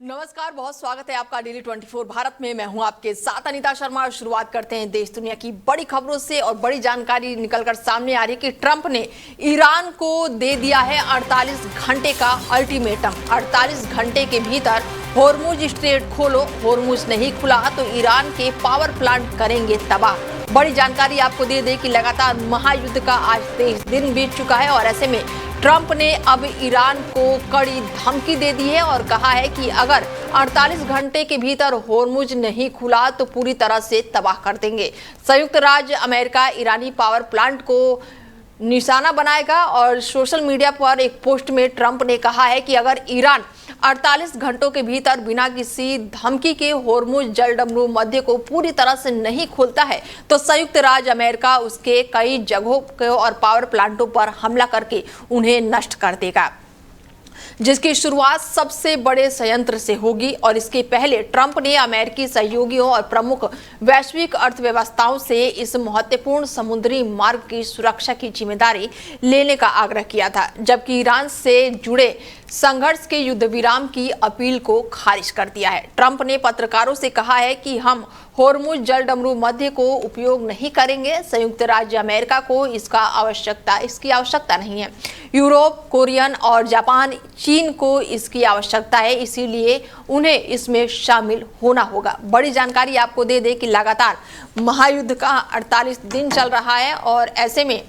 नमस्कार, बहुत स्वागत है आपका डेली 24 भारत में। मैं हूं आपके साथ अनीता शर्मा और शुरुआत करते हैं देश दुनिया की बड़ी खबरों से। और बड़ी जानकारी निकलकर सामने आ रही है कि ट्रंप ने ईरान को दे दिया है 48 घंटे का अल्टीमेटम। 48 घंटे के भीतर होर्मुज स्ट्रेट खोलो, होर्मुज नहीं खुला तो ईरान के पावर प्लांट करेंगे तबाह। बड़ी जानकारी आपको दे दें कि लगातार महायुद्ध का आज 23 दिन बीत चुका है और ऐसे में ट्रंप ने अब ईरान को कड़ी धमकी दे दी है और कहा है कि अगर 48 घंटे के भीतर होर्मुज नहीं खुला तो पूरी तरह से तबाह कर देंगे। संयुक्त राज्य अमेरिका ईरानी पावर प्लांट को निशाना बनाएगा और सोशल मीडिया पर एक पोस्ट में ट्रंप ने कहा है कि अगर ईरान 48 घंटों के भीतर बिना किसी धमकी के होर्मुज जलडमरू मध्य को पूरी तरह से नहीं खोलता है तो संयुक्त राज्य अमेरिका उसके कई जगहों के और पावर प्लांटों पर हमला करके उन्हें नष्ट कर देगा, जिसकी शुरुआत सबसे बड़े संयंत्र से होगी। और इसके पहले ट्रंप ने अमेरिकी सहयोगियों और प्रमुख वैश्विक अर्थव्यवस्थाओं से इस महत्वपूर्ण समुद्री मार्ग की सुरक्षा की जिम्मेदारी लेने का आग्रह किया था, जबकि ईरान से जुड़े संघर्ष के युद्ध विराम की अपील को खारिज कर दिया है। ट्रंप ने पत्रकारों से कहा है कि हम होर्मुज जलडमरू मध्य को उपयोग नहीं करेंगे। संयुक्त राज्य अमेरिका को इसकी आवश्यकता नहीं है। यूरोप, कोरियन और जापान, चीन को इसकी आवश्यकता है, इसीलिए उन्हें इसमें शामिल होना होगा। बड़ी जानकारी आपको दे दें कि लगातार महायुद्ध का 48 दिन चल रहा है और ऐसे में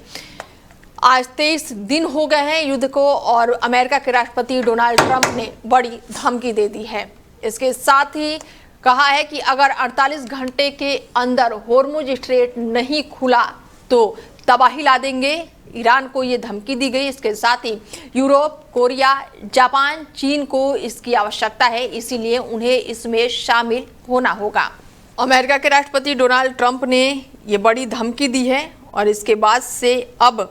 आज 23 दिन हो गए हैं युद्ध को और अमेरिका के राष्ट्रपति डोनाल्ड ट्रंप ने बड़ी धमकी दे दी है। इसके साथ ही कहा है कि अगर 48 घंटे के अंदर होर्मुज स्ट्रेट नहीं खुला तो तबाही ला देंगे। ईरान को ये धमकी दी गई। इसके साथ ही यूरोप, कोरिया, जापान, चीन को इसकी आवश्यकता है, इसीलिए उन्हें इसमें शामिल होना होगा। अमेरिका के राष्ट्रपति डोनाल्ड ट्रंप ने ये बड़ी धमकी दी है और इसके बाद से अब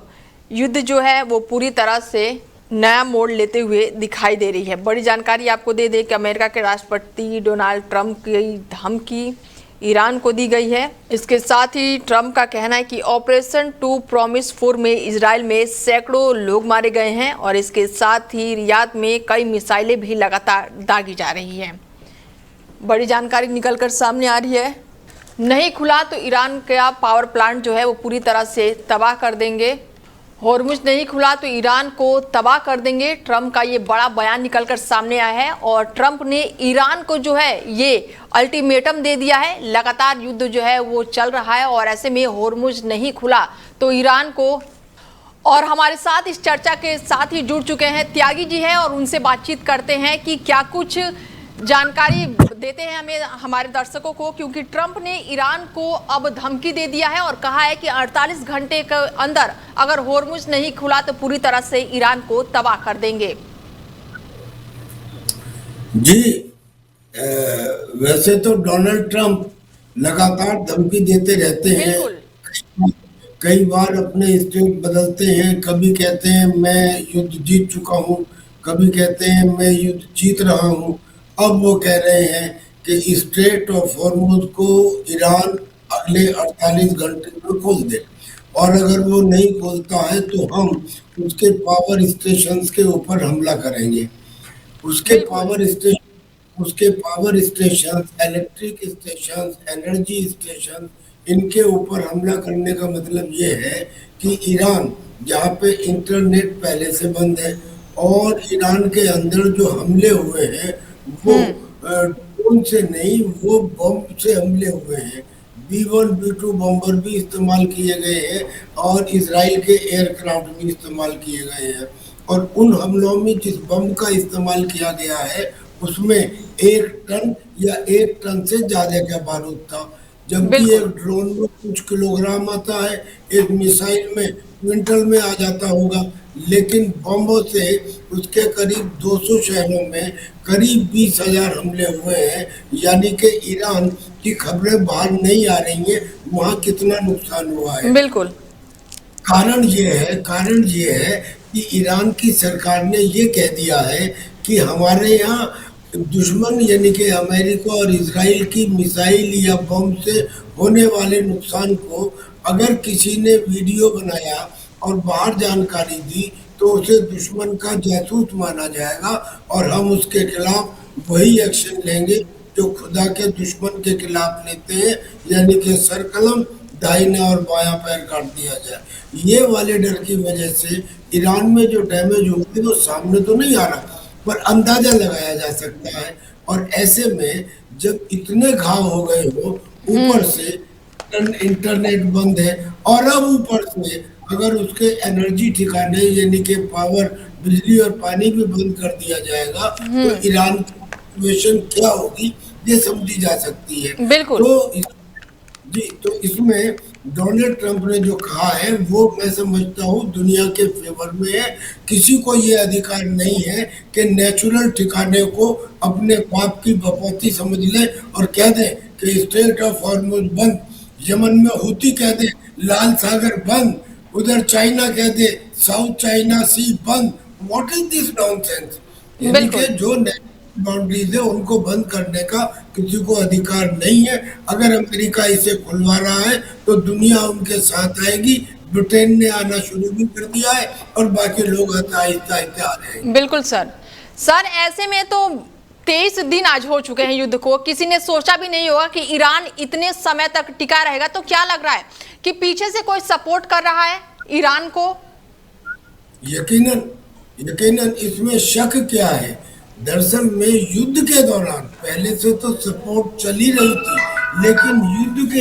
युद्ध जो है वो पूरी तरह से नया मोड़ लेते हुए दिखाई दे रही है। बड़ी जानकारी आपको दे दें कि अमेरिका के राष्ट्रपति डोनाल्ड ट्रंप की धमकी ईरान को दी गई है। इसके साथ ही ट्रंप का कहना है कि ऑपरेशन 2 प्रॉमिस 4 में इजराइल में सैकड़ों लोग मारे गए हैं और इसके साथ ही रियाद में कई मिसाइलें भी लगातार दागी जा रही हैं। बड़ी जानकारी निकलकर सामने आ रही है। नहीं खुला तो ईरान का पावर प्लांट जो है वो पूरी तरह से तबाह कर देंगे। होर्मुज नहीं खुला तो ईरान को तबाह कर देंगे। ट्रंप का ये बड़ा बयान निकलकर सामने आया है और ट्रंप ने ईरान को जो है ये अल्टीमेटम दे दिया है। लगातार युद्ध जो है वो चल रहा है और ऐसे में होर्मुज नहीं खुला तो ईरान को। और हमारे साथ इस चर्चा के साथ ही जुड़ चुके हैं त्यागी जी हैं और उनसे बातचीत करते हैं कि क्या कुछ जानकारी देते हैं हमें हमारे दर्शकों को, क्योंकि ट्रंप ने ईरान को अब धमकी दे दिया है और कहा है कि 48 घंटे के अंदर अगर होर्मुज नहीं खुला तो पूरी तरह से ईरान को तबाह कर देंगे। जी, वैसे तो डोनाल्ड ट्रंप लगातार धमकी देते रहते हैं। कई बार अपने स्टेट बदलते हैं। कभी कहते हैं मैं युद्ध जीत चुका हूं, कभी कहते हैं मैं युद्ध जीत रहा हूं। अब वो कह रहे हैं कि स्ट्रेट ऑफ हॉर्मुज को ईरान अगले 48 घंटे में खोल दे और अगर वो नहीं खोलता है तो हम उसके पावर स्टेशंस के ऊपर हमला करेंगे। उसके power station, electric station, energy station, इनके ऊपर हमला करने का मतलब ये है कि ईरान जहाँ पे इंटरनेट पहले से बंद है और ईरान के अंदर जो हमले हुए हैं वो ड्रोन से नहीं, वो बम से हमले हुए हैं। B-1, B-2 बम्बर भी इस्तेमाल किए गए हैं और इजराइल के एयरक्राफ्ट भी इस्तेमाल किए गए हैं। और उन हमलों में जिस बम का इस्तेमाल किया गया है उसमें 1 टन या 1 टन से ज्यादा का बारूद था, जबकि एक ड्रोन में कुछ किलोग्राम आता है, एक मिसाइल में क्विंटल में आ जाता होगा। लेकिन बमों से उसके करीब 200 शहरों में करीब 20,000 हमले हुए हैं। यानी कि ईरान की खबरें बाहर नहीं आ रही हैं वहाँ कितना नुकसान हुआ है। बिल्कुल। कारण ये है कि ईरान की सरकार ने ये कह दिया है कि हमारे यहाँ दुश्मन यानी कि अमेरिका और इजराइल की मिसाइल या बम से होने वाले नुकसान को अगर किसी ने वीडियो बनाया और बाहर जानकारी दी तो उसे दुश्मन का जासूस माना जाएगा और हम उसके खिलाफ वही एक्शन लेंगे जो खुदा के दुश्मन के खिलाफ लेते हैं, यानी कि सर कलम, दाहिना और बायां पैर काट दिया जाए। ये वाले डर की वजह से ईरान में जो डैमेज होगी वो सामने तो नहीं आ रहा, पर अंदाजा लगाया जा सकता है। और ऐसे में जब इतने घाव हो गए हो, ऊपर से इंटरनेट बंद है, और अब ऊपर से अगर उसके एनर्जी ठिकाने यानी कि पावर, बिजली और पानी भी बंद कर दिया जाएगा, तो ईरान की सिचुएशन क्या होगी ये समझी जा सकती है। बिल्कुल। तो जी, तो इसमें डोनाल्ड ट्रंप ने जो कहा है वो मैं समझता हूँ दुनिया के फेवर में है। किसी को ये अधिकार नहीं है कि नेचुरल ठिकाने को अपने बाप की बपौती समझ ले और कह दे कि स्ट्रेट ऑफ हॉर्मुज बंद, यमन में हूती कह दे लाल सागर बंद, उधर चाइना कह दे साउथ चाइना सी बंद। What is this nonsense? यानी कि बिल्कुल। जो बाउंड्रीज है उनको बंद करने का किसी को अधिकार नहीं है। अगर अमेरिका इसे खुलवा रहा है तो दुनिया उनके साथ आएगी। ब्रिटेन ने आना शुरू भी कर दिया है और बाकी लोग आहिस्ता आहिस्ता आ रहे हैं। बिल्कुल सर। सर ऐसे में तो 23 दिन आज हो चुके हैं युद्ध को, किसी ने सोचा भी नहीं होगा कि ईरान इतने समय तक टिका रहेगा। तो क्या लग रहा है कि पीछे से कोई सपोर्ट कर रहा है ईरान को? यकीनन, यकीनन इसमें शक क्या है। दरअसल में युद्ध के दौरान पहले से तो सपोर्ट चल ही रही थी, लेकिन युद्ध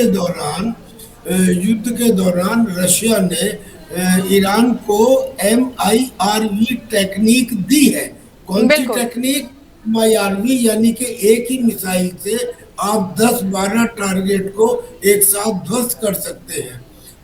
के दौरान रशिया ने ईरान को MIRV टेक्निक दी है। कौन सी बिल्कुल। टेक्निक? MIRV यानी कि एक ही मिसाइल से आप 10-12 टारगेट को एक साथ ध्वस्त कर सकते हैं।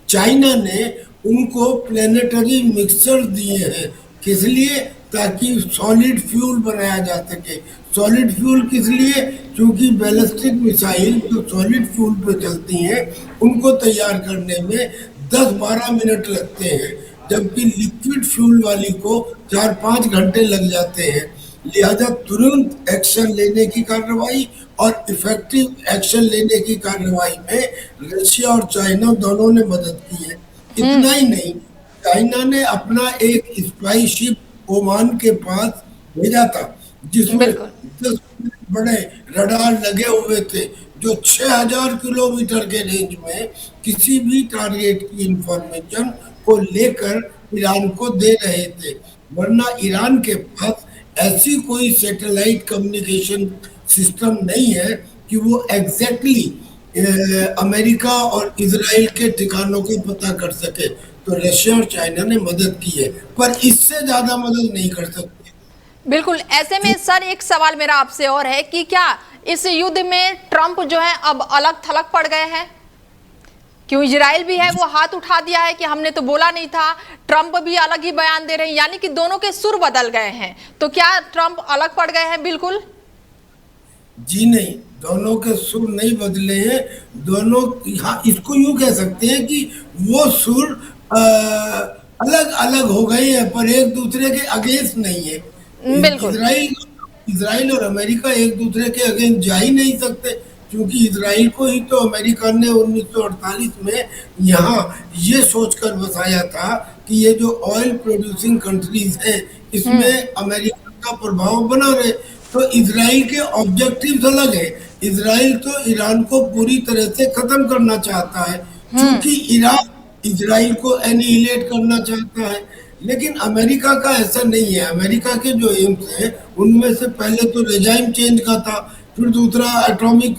चाइना ने उनको प्लेनेटरी मिक्सर दिए हैं। किस लिए? ताकि सॉलिड फ्यूल बनाया जा सके। सॉलिड फ्यूल किस लिए? क्योंकि बैलिस्टिक मिसाइल जो सॉलिड फ्यूल पे चलती हैं उनको तैयार करने में 10-12 मिनट लगते हैं, जबकि लिक्विड फ्यूल वाली को 4-5 घंटे लग जाते हैं। लिहाजा तुरंत एक्शन लेने की कार्रवाई और इफेक्टिव एक्शन लेने की कार्रवाई में रशिया और चाइना दोनों ने मदद की है। इतना ही नहीं, चाइना ने अपना एक स्पाई शिप ओमान के पास भेजा था, जिसमें बिल्कुल। 10 बड़े रडार लगे हुए थे जो 6000 किलोमीटर के रेंज में किसी भी टारगेट की इंफॉर्मेशन को लेकर ईरान को दे रहे थे। वरना ईरान के पास ऐसी कोई सैटेलाइट कम्युनिकेशन सिस्टम नहीं है कि वो एग्जैक्टली अमेरिका और इजराइल के ठिकानों को पता कर सके। तो रशिया और चाइना ने मदद की है, पर इससे ज्यादा मदद नहीं कर सकते। बिल्कुल। ऐसे में सर एक सवाल मेरा आपसे और है कि क्या इस युद्ध में ट्रंप जो है अब अलग थलग पड़ गए हैं? क्यों इजराइल भी है वो हाथ उठा दिया है कि हमने तो बोला नहीं था, ट्रंप भी अलग ही बयान दे रहे हैं, यानी कि दोनों के सुर बदल गए हैं। तो क्या ट्रंप अलग पड़ गए हैं? बिल्कुल जी नहीं, दोनों के सुर नहीं बदले हैं। दोनों, हाँ, इसको यूं कह सकते हैं कि वो सुर अलग अलग हो गए हैं, पर एक दूसरे के अगेंस्ट नहीं है। बिल्कुल। इजराइल और अमेरिका एक दूसरे के अगेंस्ट जा ही नहीं सकते, क्योंकि इजराइल को ही तो अमेरिका ने 1948 में यहाँ ये सोचकर बसाया था कि ये जो ऑयल प्रोड्यूसिंग कंट्रीज हैं इसमें अमेरिका का प्रभाव बना रहे। तो इजराइल के ऑब्जेक्टिव्स अलग है। इजराइल तो ईरान को पूरी तरह से खत्म करना चाहता है, क्योंकि ईरान इजराइल को एनिहिलेट करना चाहता है। लेकिन अमेरिका का ऐसा नहीं है। अमेरिका के जो एम्स हैं उनमें से पहले तो रेजाइम चेंज का था, फिर दूसरा एटॉमिक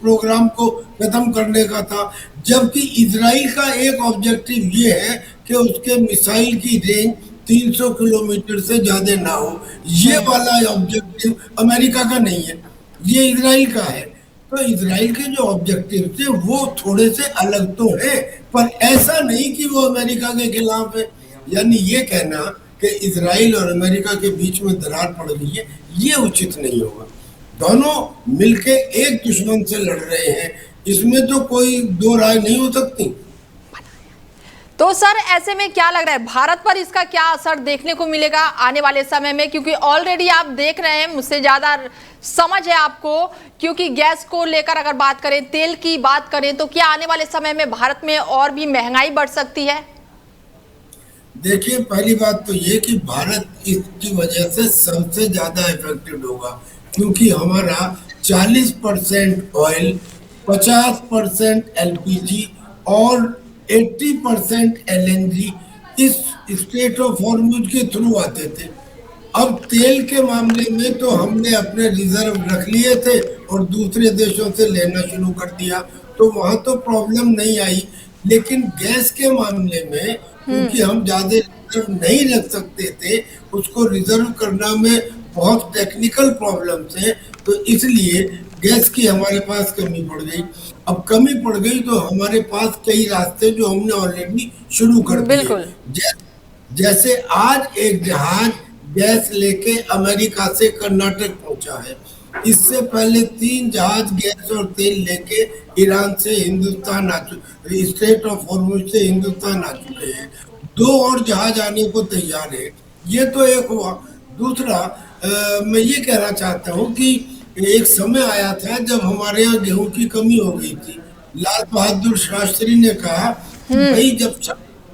प्रोग्राम को खत्म करने का था। जबकि इजराइल का एक ऑब्जेक्टिव ये है कि उसके मिसाइल की रेंज 300 किलोमीटर से ज्यादा ना हो। ये वाला ऑब्जेक्टिव अमेरिका का नहीं है, ये इजराइल का है। तो इजराइल के जो ऑब्जेक्टिव थे वो थोड़े से अलग तो है, पर ऐसा नहीं कि वो अमेरिका के खिलाफ है। यानी ये कहना कि इजराइल और अमेरिका के बीच में दरार पड़ गई है, ये उचित नहीं होगा। दोनों मिलके एक दुश्मन से लड़ रहे हैं, इसमें तो कोई दो राय नहीं हो सकती। तो सर ऐसे में क्या लग रहा है भारत पर इसका क्या असर देखने को मिलेगा आने वाले समय में? क्योंकि ऑलरेडी आप देख रहे हैं, मुझसे ज्यादा समझ है आपको, क्योंकि गैस को लेकर अगर बात करें, तेल की बात करें, तो क्या आने वाले समय में भारत में और भी महंगाई बढ़ सकती है? देखिए, पहली बात तो ये कि भारत इसकी वजह से सबसे ज्यादा इफेक्टेड होगा, क्योंकि हमारा 40% ऑयल, 50% एलपीजी और 80% एलएनजी इस स्ट्रेट ऑफ हॉर्मुज के थ्रू आते थे। अब तेल के मामले में तो हमने अपने रिजर्व रख लिए थे और दूसरे देशों से लेना शुरू कर दिया, तो वहां तो प्रॉब्लम नहीं आई। लेकिन गैस के मामले में क्योंकि हम ज्यादा रिजर्व नहीं रख सकते थे, उसको रिजर्व करना में बहुत टेक्निकल प्रॉब्लम्स हैं, तो इसलिए गैस की हमारे पास कमी पड़ गई। अब कमी पड़ गई तो हमारे पास कई रास्ते जो हमने ऑलरेडी शुरू कर दिए। बिल्कुल। जै, जैसे आज एक जहाज गैस लेके अमेरिका से कर्नाटक पहुंचा है। इससे पहले 3 जहाज गैस और तेल लेके ईरान से हिंदुस्तान आ चुके, स्ट्रेट ऑफ हॉर्मुज से हिंदुस्तान आ चुके हैं। 2 और जहाज आने को तैयार है। ये तो एक हुआ। दूसरा, मैं ये कहना चाहता हूँ कि एक समय आया था जब हमारे यहाँ गेहूं की कमी हो गई थी। लाल बहादुर शास्त्री ने कहा कि भाई जब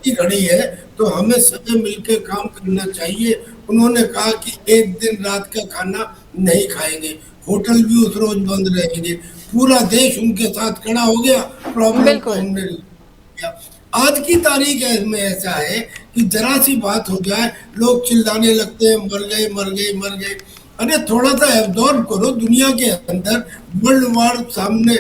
की घड़ी है तो हमें सबे मिलकर काम करना चाहिए। उन्होंने कहा कि एक दिन रात का खाना नहीं खाएंगे, होटल भी उस रोज बंद रहेंगे। पूरा देश उनके साथ खड़ा हो गया, प्रॉब्लम को बिल्कुल। हमने किया। आज की तारीख में ऐसा है कि जरा सी बात हो जाए लोग चिल्लाने लगते हैं, मर गए मर गए मर गए। अरे थोड़ा सा एब्जॉर्ब करो, दुनिया के अंदर वर्ल्ड वार सामने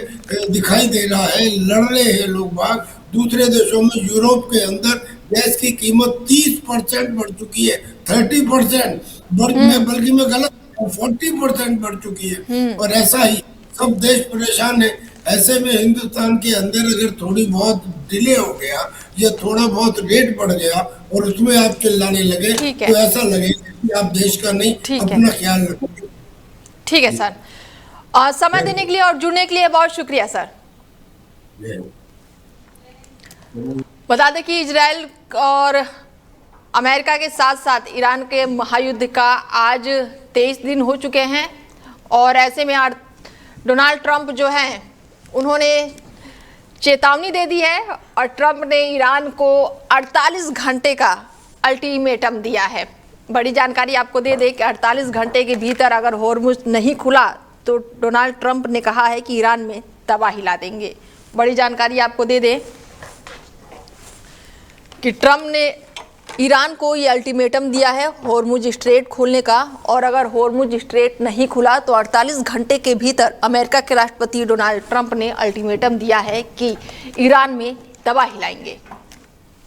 दिखाई दे रहा है, लड़ रहे हैं लोग बाग। दूसरे देशों में यूरोप के अंदर गैस की कीमत 30% बढ़ चुकी है, 30% बल्कि मैं गलत, 40% बढ़ चुकी है। और ऐसा ही सब देश परेशान है। ऐसे में हिंदुस्तान के अंदर अगर थोड़ी बहुत डिले हो गया या थोड़ा बहुत रेट बढ़ गया और उसमें आप चिल्लाने लगे ठीक है। तो ऐसा लगेगा कि आप देश का नहीं ठीक है। अपना ख्याल रखोगे। ठीक है सर, समय देने के लिए और जुड़ने के लिए बहुत शुक्रिया सर। बता दें कि इजराइल और अमेरिका के साथ साथ ईरान के महायुद्ध का आज 23 दिन हो चुके हैं और ऐसे में डोनाल्ड ट्रंप जो हैं उन्होंने चेतावनी दे दी है और ट्रंप ने ईरान को 48 घंटे का अल्टीमेटम दिया है। बड़ी जानकारी आपको दे दें कि 48 घंटे के भीतर अगर होर्मुज नहीं खुला तो डोनाल्ड ट्रंप ने कहा है कि ईरान में तबाही ला देंगे। बड़ी जानकारी आपको दे दें कि ट्रंप ने ईरान को ये अल्टीमेटम दिया है होर्मुज स्ट्रेट खोलने का, और अगर होर्मुज स्ट्रेट नहीं खुला तो 48 घंटे के भीतर अमेरिका के राष्ट्रपति डोनाल्ड ट्रंप ने अल्टीमेटम दिया है कि ईरान में तबाही लाएंगे।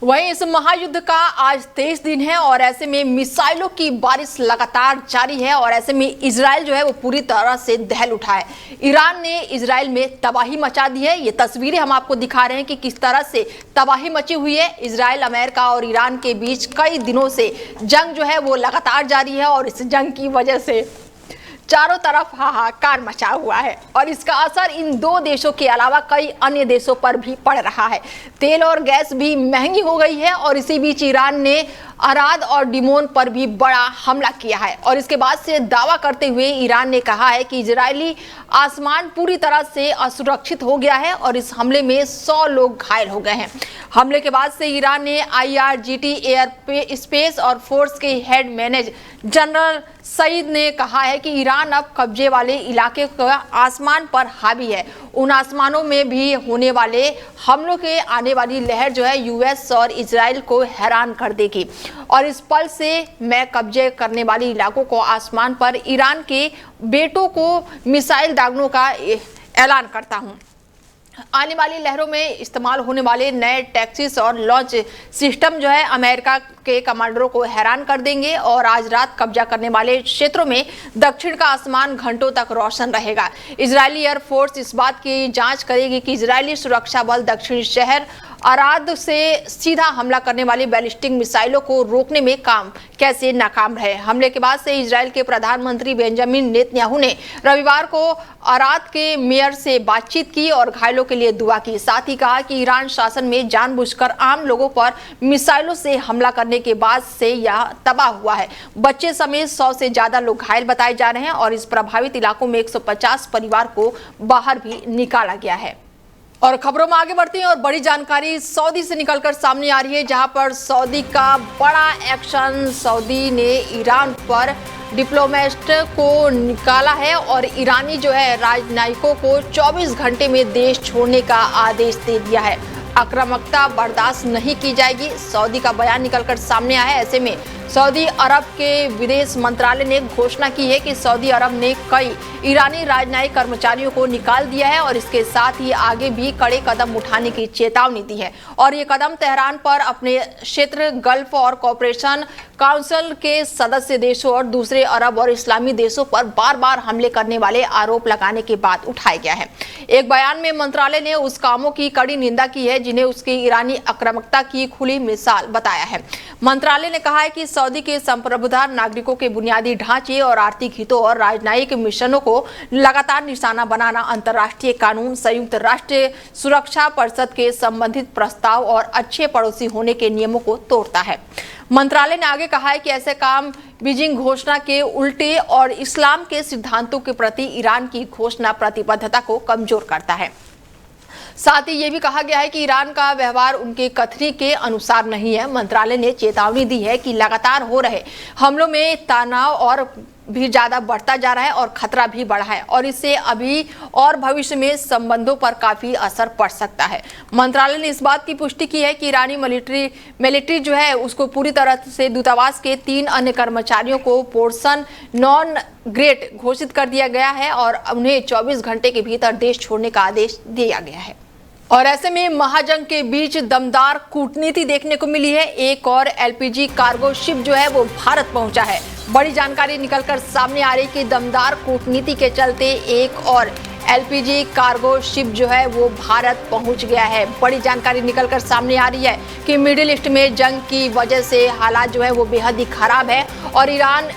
वहीं इस महायुद्ध का आज 23 दिन है और ऐसे में मिसाइलों की बारिश लगातार जारी है और ऐसे में इजराइल जो है वो पूरी तरह से दहल उठा है। ईरान ने इजराइल में तबाही मचा दी है। ये तस्वीरें हम आपको दिखा रहे हैं कि किस तरह से तबाही मची हुई है। इजराइल, अमेरिका और ईरान के बीच कई दिनों से जंग जो है वो लगातार जारी है और इस जंग की वजह से चारों तरफ हाहाकार मचा हुआ है और इसका असर इन 2 देशों के अलावा कई अन्य देशों पर भी पड़ रहा है। तेल और गैस भी महंगी हो गई है और इसी बीच ईरान ने अराद और डिमोन पर भी बड़ा हमला किया है और इसके बाद से दावा करते हुए ईरान ने कहा है कि इजरायली आसमान पूरी तरह से असुरक्षित हो गया है और इस हमले में 100 लोग घायल हो गए हैं। हमले के बाद से ईरान ने IRGC एयर स्पेस और फोर्स के हेड मैनेज जनरल सईद ने कहा है कि ईरान अब कब्जे वाले इलाके का आसमान पर हावी है। उन आसमानों में भी होने वाले हमलों के आने वाली लहर जो है US और इजराइल को हैरान कर देगी और इस पल से मैं कब्जे करने वाले इलाकों को आसमान पर ईरान के बेटों को मिसाइल दागने का ऐलान करता हूं। आने वाली लहरों में इस्तेमाल होने वाले नए टैक्टिक्स और लॉन्च सिस्टम जो है अमेरिका के कमांडरों को हैरान कर देंगे और आज रात कब्जा करने वाले क्षेत्रों में दक्षिण का आसमान घंटों तक रोशन रहेगा। इजरायली एयरफोर्स इस बात की जांच करेगी कि इजरायली सुरक्षा बल दक्षिणी शहर अराद से सीधा हमला करने वाली बैलिस्टिक मिसाइलों को रोकने में कैसे नाकाम रहे। हमले के बाद से इजराइल के प्रधानमंत्री बेंजामिन नेतन्याहू ने रविवार को अराद के मेयर से बातचीत की और घायलों के लिए दुआ की। साथ ही कहा कि ईरान शासन में जानबूझकर आम लोगों पर मिसाइलों से हमला करने के बाद से यह तबाह हुआ है। बच्चे समेत 100 से ज्यादा लोग घायल बताए जा रहे हैं और इस प्रभावित इलाकों में 150 परिवार को बाहर भी निकाला गया है। और खबरों में आगे बढ़ती हैं और बड़ी जानकारी सऊदी से निकलकर सामने आ रही है, जहां पर सऊदी का बड़ा एक्शन। सऊदी ने ईरान पर डिप्लोमेट को निकाला है और ईरानी जो है राजनयिकों को 24 घंटे में देश छोड़ने का आदेश दे दिया है। आक्रामकता बर्दाश्त नहीं की जाएगी, सऊदी का बयान निकलकर सामने आया है। ऐसे में सऊदी अरब के विदेश मंत्रालय ने घोषणा की है कि सऊदी अरब ने कई ईरानी राजनयिक कर्मचारियों को निकाल दिया है और इसके साथ ही आगे भी कड़े कदम उठाने की चेतावनी दी है। और ये कदम तेहरान पर अपने क्षेत्र गल्फ और कॉपरेशन काउंसिल के सदस्य देशों और दूसरे अरब और इस्लामी देशों पर बार बार हमले करने वाले आरोप लगाने के बाद उठाया गया है। एक बयान में मंत्रालय ने उस कामों की कड़ी निंदा की है जिन्हें उसकी ईरानी आक्रामकता की खुली मिसाल बताया है। मंत्रालय ने कहा है कि सऊदी के संप्रभुता नागरिकों के बुनियादी ढांचे और आर्थिक हितों और राजनयिक मिशनों को लगातार निशाना बनाना अंतर्राष्ट्रीय कानून, संयुक्त राष्ट्र सुरक्षा परिषद के संबंधित प्रस्ताव और अच्छे पड़ोसी होने के नियमों को तोड़ता है। मंत्रालय ने आगे कहा है कि ऐसे काम बीजिंग घोषणा के उल्टे और इस्लाम के सिद्धांतों के प्रति ईरान की घोषणा प्रतिबद्धता को कमजोर करता है। साथ ही ये भी कहा गया है कि ईरान का व्यवहार उनके कथनी के अनुसार नहीं है। मंत्रालय ने चेतावनी दी है कि लगातार हो रहे हमलों में तनाव और भी ज्यादा बढ़ता जा रहा है और खतरा भी बढ़ा है और इससे अभी और भविष्य में संबंधों पर काफी असर पड़ सकता है। मंत्रालय ने इस बात की पुष्टि की है कि ईरानी मिलिट्री जो है उसको पूरी तरह से दूतावास के 3 अन्य कर्मचारियों को पोर्शन नॉन ग्रेट घोषित कर दिया गया है और उन्हें 24 घंटे के भीतर देश छोड़ने का आदेश दिया गया है। और ऐसे में महाजंग के बीच दमदार कूटनीति देखने को मिली है। एक और एलपीजी कार्गो शिप जो है वो भारत पहुंचा है। बड़ी जानकारी निकलकर सामने आ रही कि दमदार कूटनीति के चलते एक और एलपीजी कार्गो शिप जो है वो भारत पहुंच गया है। बड़ी जानकारी निकलकर सामने आ रही है कि मिडिल ईस्ट में जंग की वजह से हालात जो है वो बेहद ही खराब है और ईरान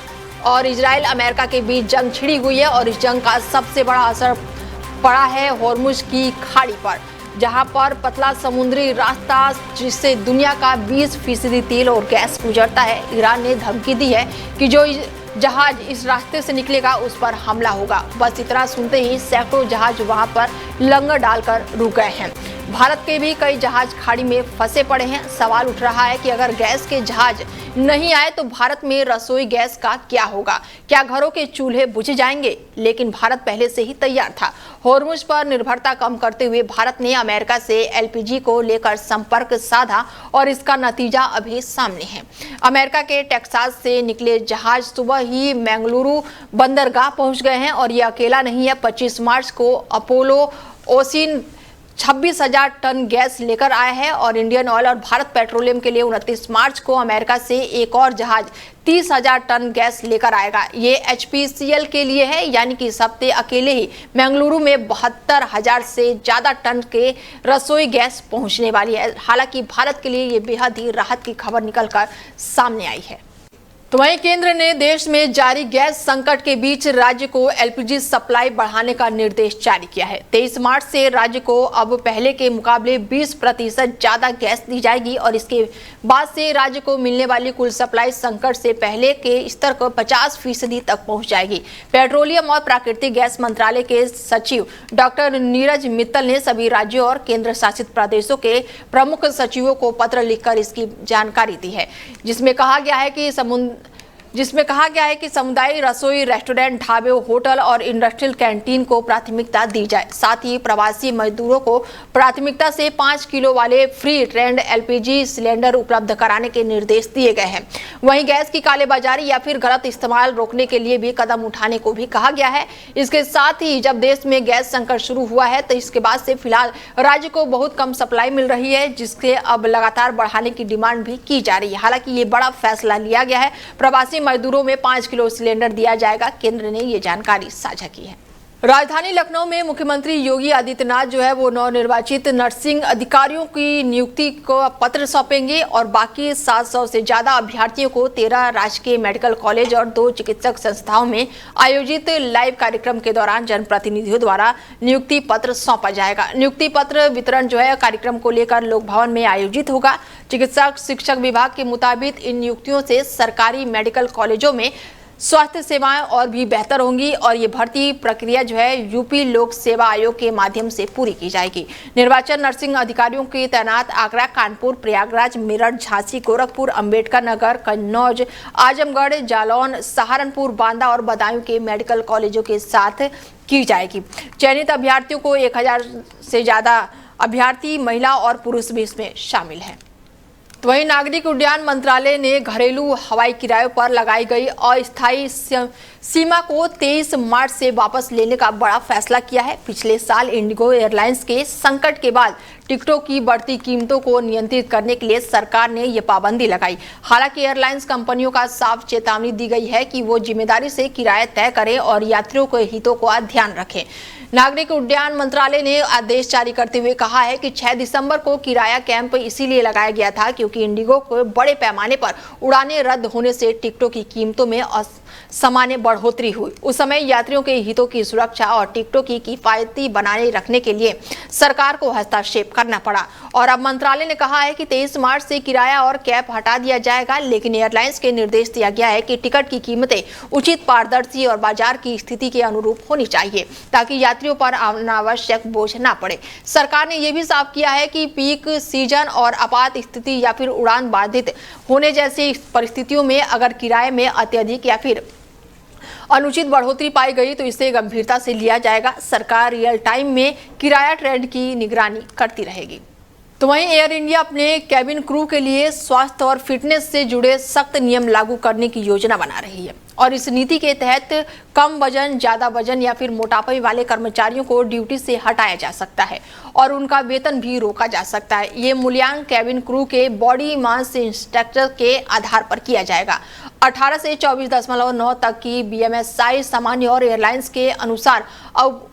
और इजराइल अमेरिका के बीच जंग छिड़ी हुई है और इस जंग का सबसे बड़ा असर पड़ा है होर्मुज की खाड़ी पर, जहां पर पतला समुद्री रास्ता जिससे दुनिया का 20% तेल और गैस गुजरता है। ईरान ने धमकी दी है कि जो जहाज इस रास्ते से निकलेगा उस पर हमला होगा। बस इतना सुनते ही सैकड़ों जहाज वहां पर लंगर डालकर रुक गए हैं। भारत के भी कई जहाज खाड़ी में फंसे पड़े हैं। सवाल उठ रहा है कि अगर गैस के जहाज नहीं आए तो भारत में रसोई गैस का क्या होगा? क्या घरों के चूल्हे बुझ जाएंगे? लेकिन भारत पहले से ही तैयार था। होर्मुज पर निर्भरता कम करते हुए भारत ने अमेरिका से एलपीजी को लेकर संपर्क साधा और इसका नतीजा अभी सामने है। अमेरिका के टेक्सास से निकले जहाज सुबह ही मंगलुरु बंदरगाह पहुंच गए हैं और ये अकेला नहीं है। 25 मार्च को अपोलो ओसिन 26,000 टन गैस लेकर आया है और इंडियन ऑयल और भारत पेट्रोलियम के लिए 29 मार्च को अमेरिका से एक और जहाज 30,000 टन गैस लेकर आएगा। ये HPCL के लिए है, यानी कि इस हफ्ते अकेले ही मंगलुरु में 72,000 से ज्यादा टन के रसोई गैस पहुंचने वाली है। हालांकि भारत के लिए ये बेहद ही राहत की खबर निकलकर सामने आई है। तो वहीं केंद्र ने देश में जारी गैस संकट के बीच राज्य को एलपीजी सप्लाई बढ़ाने का निर्देश जारी किया है। 23 मार्च से राज्य को अब पहले के मुकाबले 20% ज्यादा गैस दी जाएगी और इसके बाद से राज्य को मिलने वाली कुल सप्लाई संकट से पहले के स्तर को 50% तक पहुंच जाएगी। पेट्रोलियम और प्राकृतिक गैस मंत्रालय के सचिव डॉक्टर नीरज मित्तल ने सभी राज्यों और केंद्र शासित प्रदेशों के प्रमुख सचिवों को पत्र लिखकर इसकी जानकारी दी है, जिसमें कहा गया है कि समुदाय रसोई, रेस्टोरेंट, ढाबे, होटल और इंडस्ट्रियल कैंटीन को प्राथमिकता दी जाए। साथ ही प्रवासी मजदूरों को प्राथमिकता से 5 किलो वाले फ्री ट्रेंड एलपीजी सिलेंडर उपलब्ध कराने के निर्देश दिए गए हैं। वहीं गैस की कालेबाजारी या फिर गलत इस्तेमाल रोकने के लिए भी कदम उठाने को भी कहा गया है। इसके साथ ही जब देश में गैस संकट शुरू हुआ है तो इसके बाद से फिलहाल राज्य को बहुत कम सप्लाई मिल रही है, जिसके अब लगातार बढ़ाने की डिमांड भी की जा रही है। हालांकि ये बड़ा फैसला लिया गया है। प्रवासी मजदूरों में 5 किलो सिलेंडर दिया जाएगा। केंद्र ने ये जानकारी साझा की है। राजधानी लखनऊ में मुख्यमंत्री योगी आदित्यनाथ जो है वो नवनिर्वाचित नर्सिंग अधिकारियों की नियुक्ति को पत्र सौंपेंगे और बाकी 700 से ज्यादा अभ्यर्थियों को 13 राजकीय मेडिकल कॉलेज और 2 चिकित्सक संस्थाओं में आयोजित लाइव कार्यक्रम के दौरान जनप्रतिनिधियों द्वारा नियुक्ति पत्र सौंपा जाएगा। नियुक्ति पत्र वितरण जो है कार्यक्रम को लेकर लोक भवन में आयोजित होगा। चिकित्सा शिक्षक विभाग के मुताबिक इन नियुक्तियों से सरकारी मेडिकल कॉलेजों में स्वास्थ्य सेवाएं और भी बेहतर होंगी और ये भर्ती प्रक्रिया जो है यूपी लोक सेवा आयोग के माध्यम से पूरी की जाएगी। निर्वाचन नर्सिंग अधिकारियों की तैनात आगरा, कानपुर, प्रयागराज, मेरठ, झांसी, गोरखपुर, अंबेडकर नगर, कन्नौज, आजमगढ़, जालौन, सहारनपुर, बांदा और बदायूं के मेडिकल कॉलेजों के साथ की जाएगी। चयनित अभ्यर्थियों को 1000 से ज्यादा अभ्यर्थी महिला और पुरुष भी इसमें शामिल हैं। तो वहीं नागरिक उड्डयन मंत्रालय ने घरेलू हवाई किरायों पर लगाई गई अस्थायी सीमा को 23 मार्च से वापस लेने का बड़ा फैसला किया है। पिछले साल इंडिगो एयरलाइंस के संकट के बाद टिकटों की बढ़ती कीमतों को नियंत्रित करने के लिए सरकार ने ये पाबंदी लगाई। हालांकि एयरलाइंस कंपनियों का साफ चेतावनी दी गई है कि वो जिम्मेदारी से किराया तय करें और यात्रियों के हितों का ध्यान रखें। नागरिक उड्डयन मंत्रालय ने आदेश जारी करते हुए कहा है कि 6 दिसंबर को किराया कैंप इसीलिए लगाया गया था क्योंकि इंडिगो को बड़े पैमाने पर उड़ानें रद्द होने से टिकटों की कीमतों में सामान्य बढ़ोतरी हुई। उस समय यात्रियों के हितों की सुरक्षा और टिकटों की किफायती बनाए रखने के लिए सरकार को हस्तक्षेप करना पड़ा और अब मंत्रालय ने कहा है कि 23 मार्च से किराया और कैप हटा दिया जाएगा, लेकिन एयरलाइंस के निर्देश दिया गया है कि टिकट की कीमतें उचित, पारदर्शी और बाजार की स्थिति के अनुरूप होनी चाहिए ताकि यात्रियों पर अनावश्यक बोझ न पड़े। सरकार ने यह भी साफ किया है कि पीक सीजन और आपात स्थिति या फिर उड़ान बाधित होने जैसी परिस्थितियों में अगर किराए में अत्यधिक या फिर अनुचित बढ़ोतरी पाई गई तो इसे गंभीरता से लिया जाएगा। सरकार रियल टाइम में किराया ट्रेंड की निगरानी करती रहेगी। तो वहीं एयर इंडिया अपने कैबिन क्रू के लिए स्वास्थ्य और फिटनेस से जुड़े सख्त नियम लागू करने की योजना बना रही है और इस नीति के तहत कम वजन, ज्यादा वजन या फिर मोटापे वाले कर्मचारियों को ड्यूटी से हटाया जा सकता है और उनका वेतन भी रोका जा सकता है। ये मूल्यांकन कैबिन क्रू के बॉडी मास इंडेक्स के आधार पर किया जाएगा। 18 से 24.9 तक की BMI साइज सामान्य और एयरलाइंस के अनुसार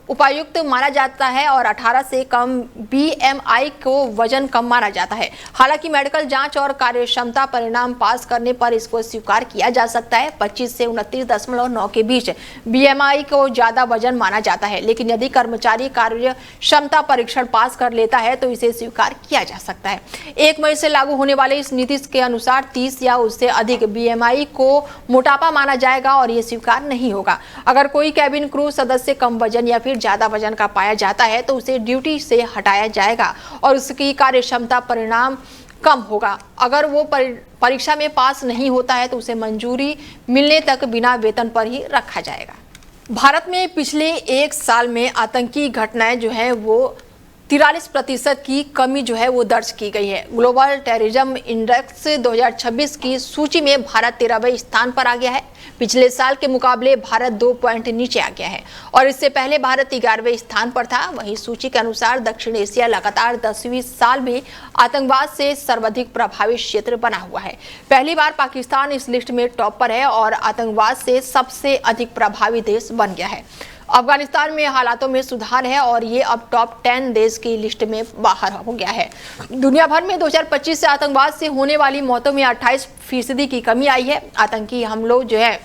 उपायुक्त माना जाता है और 18 से कम BMI को वजन कम माना जाता है। हालांकि मेडिकल जांच और कार्यक्षमता परिणाम पास करने पर इसको स्वीकार किया जा सकता है। 25 से 29.9 के बीच BMI को ज्यादा वजन माना जाता है, लेकिन यदि कर्मचारी कार्य क्षमता परीक्षण पास कर लेता है तो इसे स्वीकार किया जा सकता है। 1 मई से लागू होने वाले इस नीति के अनुसार 30 या उससे अधिक BMI को मोटापा माना जाएगा और ये स्वीकार नहीं होगा। अगर कोई कैबिन क्रू सदस्य कम वजन या फिर ज्यादा वजन का पाया जाता है तो उसे ड्यूटी से हटाया जाएगा और उसकी कार्य क्षमता परिणाम कम होगा। अगर वो परीक्षा में पास नहीं होता है तो उसे मंजूरी मिलने तक बिना वेतन पर ही रखा जाएगा। भारत में पिछले 1 साल में आतंकी घटनाएं जो है वो 43% की कमी जो है वो दर्ज की गई है। ग्लोबल टेररिज्म इंडेक्स 2026 की सूची में भारत 13वें स्थान पर आ गया है। पिछले साल के मुकाबले भारत 2 पॉइंट नीचे आ गया है और इससे पहले भारत 11वें स्थान पर था। वहीं सूची के अनुसार दक्षिण एशिया लगातार 10वीं साल में आतंकवाद से सर्वाधिक प्रभावित क्षेत्र बना हुआ है। पहली बार पाकिस्तान इस लिस्ट में टॉप पर है और आतंकवाद से सबसे अधिक प्रभावित देश बन गया है। अफगानिस्तान में हालातों में सुधार है और ये अब टॉप 10 देश की लिस्ट में बाहर हो गया है। दुनिया भर में 2025 से आतंकवाद से होने वाली मौतों में 28% की कमी आई है। आतंकी हमलों जो है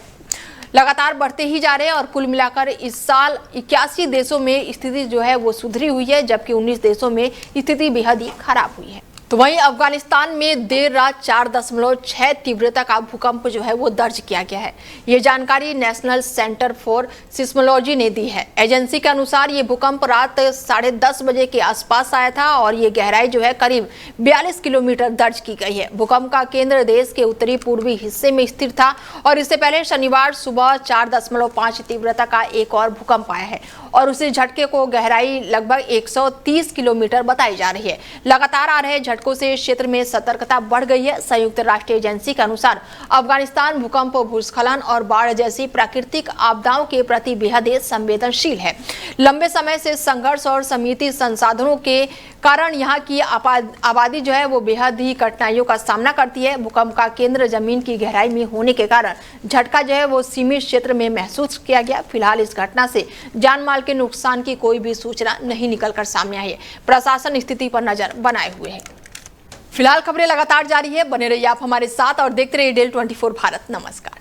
लगातार बढ़ते ही जा रहे हैं और कुल मिलाकर इस साल 81 देशों में स्थिति जो है वो सुधरी हुई है, जबकि 19 देशों में स्थिति बेहद ही खराब हुई है। तो वहीं अफगानिस्तान में देर रात 4.6 तीव्रता का भूकंप जो है वो दर्ज किया गया है। ये जानकारी नेशनल सेंटर फॉर सिस्मोलॉजी ने दी है। एजेंसी के अनुसार ये भूकंप रात 10:30 बजे के आसपास आया था और ये गहराई जो है करीब 42 किलोमीटर दर्ज की गई है। भूकंप का केंद्र देश के उत्तरी पूर्वी हिस्से में स्थित था और इससे पहले शनिवार सुबह 4.5 तीव्रता का एक और भूकंप आया है और उसी झटके को गहराई लगभग 130 किलोमीटर बताई जा रही है। लगातार आ रहे झटकों से क्षेत्र में सतर्कता बढ़ गई है। संयुक्त राष्ट्र एजेंसी के अनुसार अफगानिस्तान भूकंप, भूस्खलन और बाढ़ जैसी प्राकृतिक आपदाओं के प्रति बेहद संवेदनशील है। लंबे समय से संघर्ष और सीमित संसाधनों के कारण यहाँ की आबादी जो है वो बेहद ही कठिनाइयों का सामना करती है। भूकंप का केंद्र जमीन की गहराई में होने के कारण झटका जो है वो सीमित क्षेत्र में महसूस किया गया। फिलहाल इस घटना से जान माल के नुकसान की कोई भी सूचना नहीं निकलकर सामने आई है। प्रशासन स्थिति पर नजर बनाए हुए है। फिलहाल खबरें लगातार जारी है। बने रहिए आप हमारे साथ और देखते रहिए डेल 24 भारत। नमस्कार।